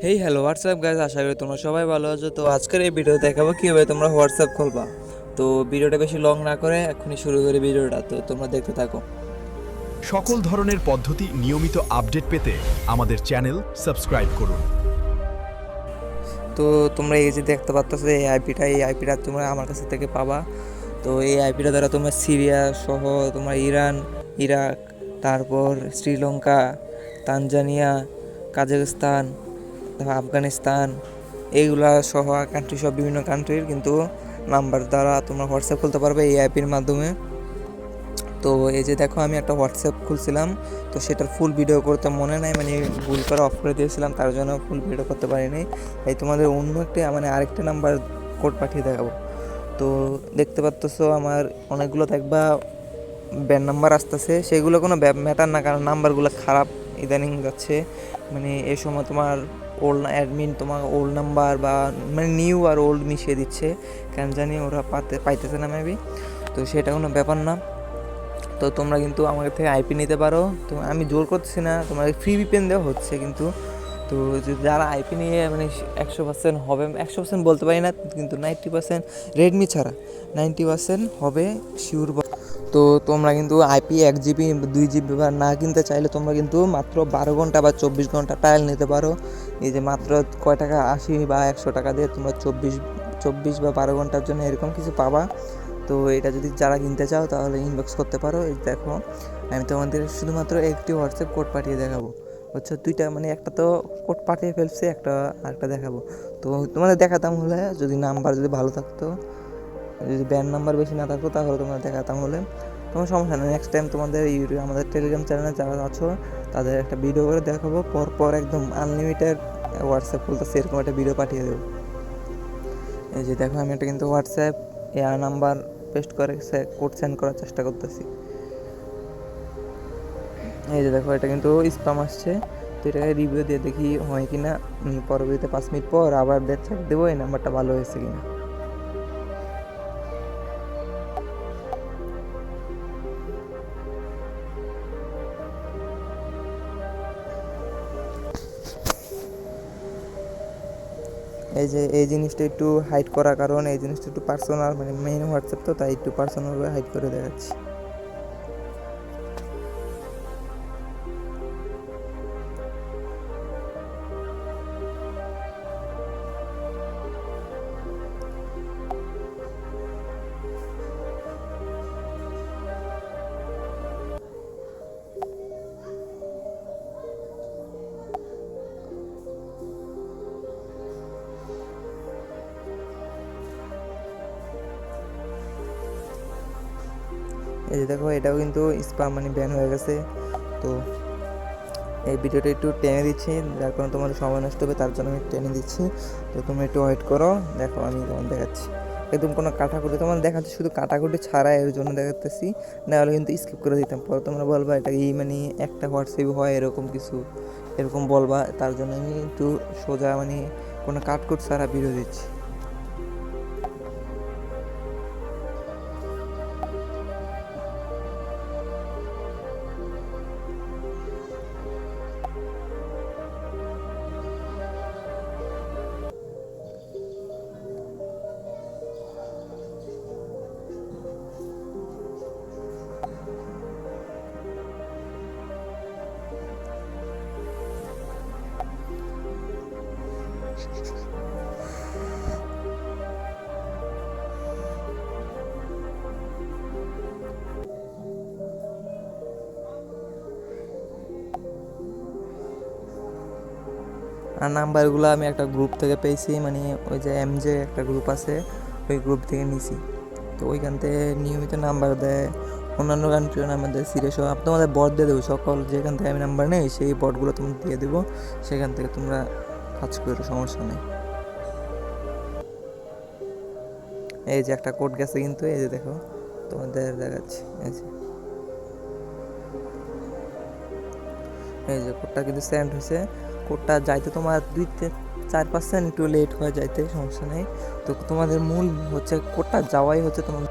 Hey hello WhatsApp guys, আশা করি তোমরা সবাই ভালো আছো। তো আজকের এই ভিডিও দেখাবো কীভাবে তোমরা হোয়াটসঅ্যাপ খুলবা। তো ভিডিওটা বেশি লং না করে এখনই শুরু করি ভিডিওটা, তো তোমরা দেখতে থাকো। সকল ধরনের পদ্ধতি নিয়মিত আপডেট পেতে আমাদের চ্যানেল সাবস্ক্রাইব করুন। তো তোমরা এই যে দেখতে পাচ্ছ এই আইপিটা তোমরা আমার কাছ থেকে পাবা। তো এই আইপিটা দ্বারা তোমরা সিরিয়া সহ তোমার ইরান, ইরাক, তারপর শ্রীলঙ্কা, তানজানিয়া, কাজাখস্তান, তারপর আফগানিস্তান, এইগুলা সহ কান্ট্রি, সব বিভিন্ন কান্ট্রির কিন্তু নাম্বার দ্বারা তোমরা হোয়াটসঅ্যাপ খুলতে পারবে এই অ্যাপের মাধ্যমে। তো এই যে দেখো, আমি একটা হোয়াটসঅ্যাপ খুলছিলাম, তো সেটার ফুল ভিডিও করতে মনে নাই, মানে ভুল করে অফ করে দিয়েছিলাম, তার জন্য ফুল ভিডিও করতে পারিনি। তাই তোমাদের অন্য একটা মানে আরেকটা নাম্বার কোড পাঠিয়ে দেখাবো। তো দেখতে পাচ্ছ আমার অনেকগুলো দেখবা ব্যান্ড নাম্বার আসতেছে, সেগুলো কোনো ম্যাটার না, কারণ নাম্বারগুলো খারাপ ইদানিং যাচ্ছে। মানে এই সময় তোমার ওল্ড অ্যাডমিন তোমার ওল্ড নাম্বার বা মানে নিউ আর ওল্ড মিশিয়ে দিচ্ছে, কেন জানি ওরা পাইতেছে না মেবি। তো সেটা কোনো ব্যাপার না। তো তোমরা কিন্তু আমার থেকে আইপি নিতে পারো, তো আমি জোর করছি না, তোমার ফ্রি ভিপিএন দেওয়া হচ্ছে কিন্তু। তো যারা আইপি নিয়ে মানে 100% হবে, 100% বলতে পারি না, কিন্তু 90% রেডমি ছাড়া 90% হবে শিওর। তো তোমরা কিন্তু আইপি 1 জিবি 2 জিবি না কিনতে চাইলে তোমরা কিন্তু মাত্র 12 ঘন্টা বা 24 ঘন্টা ট্রায়াল নিতে পারো। এই যে মাত্র কয় টাকা, 80 বা 100 টাকা দিয়ে তোমরা 24 বা 12 ঘন্টার জন্য এরকম কিছু পাবা। তো এটা যদি যারা কিনতে চাও তাহলে ইনবক্স করতে পারো। এই দেখো, আমি তোমাদের শুধুমাত্র একটি হোয়াটসঅ্যাপ কোড পাঠিয়ে দেখাবো, হচ্ছে দুইটা, মানে একটা তো কোড পাঠিয়ে ফেলছে, আরেকটা দেখাবো। তো তোমাদের দেখাতাম হলে, যদি নাম্বার যদি ভালো থাকতো, যদি ব্যান্ড নাম্বার বেশি না থাকতো তাহলে তোমরা দেখাতাম হলে তোমার সমস্যা নেই। নেক্সট টাইম তোমাদের ইউটিউব আমাদের টেলিগ্রাম চ্যানেলে যারা আছো তাদের একটা ভিডিও করে দেখাবো, পর একদম আনলিমিটেড হোয়াটসঅ্যাপ খুলতেছে এরকম একটা ভিডিও পাঠিয়ে দেবো। এই যে দেখো, আমি একটা কিন্তু হোয়াটসঅ্যাপ এয়ার নাম্বার পেস্ট করে কোড সেন্ড করার চেষ্টা করতেছি। এই যে দেখো, এটা কিন্তু স্প্যাম আসছে, তো এটাকে রিভিউ দিয়ে দেখি হয় কি না। পরবর্তীতে 5 মিনিট পর আবার চেক দেবো এই নাম্বারটা ভালো হয়েছে কিনা। এই যে এই জিনিসটা একটু হাইড করার কারণ, এই জিনিসটা একটু পার্সোনাল, মানে মেইন হোয়াটসঅ্যাপ, তো তাই একটু পার্সোনালভাবে হাইড করে দেখাচ্ছি। এই যে দেখো, এটাও কিন্তু স্প্যাম মানে ব্যান হয়ে গেছে। তো এই ভিডিওটা একটু টেনে দিচ্ছি, যার কারণে তোমাদের সময় নষ্ট হবে, তার জন্য আমি টেনে দিচ্ছি। তো তুমি একটু ওয়েট করো, দেখো আমি তোমার দেখাচ্ছি। একদম কোনো কাটাকুটি তোমার দেখাচ্ছি, শুধু কাটাকুটি ছাড়া, এর জন্য দেখাতেছি, না হলে কিন্তু স্কিপ করে দিতাম। পরে তোমরা বলবা এটা এই মানে একটা হোয়াটসঅ্যাপ হয় এরকম কিছু, এরকম বলবা, তার জন্য আমি একটু সোজা মানে কোনো কাটকুট ছাড়া ভিডিও দিচ্ছি। আর নাম্বারগুলো আমি একটা গ্রুপ থেকে পেয়েছি, মানে ওই যে এমজে একটা গ্রুপ আছে, ওই গ্রুপ থেকে নিছি। তো ওইখান থেকে নিয়মিত নাম্বার দেয়, অন্যান্য কান্ট্রির নাম্বার দেয়, সিরিয়াস তোমাদের বট দিয়ে দেবো, সকল যেখান থেকে আমি নাম্বার নেই সেই বটগুলো তোমাদের দিয়ে দেবো, সেখান থেকে তোমরা কাজ করো, সমস্যা নেই। এই যে একটা কোড গেছে কিন্তু, এই যে দেখো তোমাদের দেখাচ্ছি, এই যে কোডটা কিন্তু সেন্ড হয়েছে। কোডটা যাইতে তোমার 2-4% একটু লেট হয়ে যাইতে সমস্যা নেই। তো তোমাদের মূল হচ্ছে কোডটা যাওয়াই হচ্ছে তোমার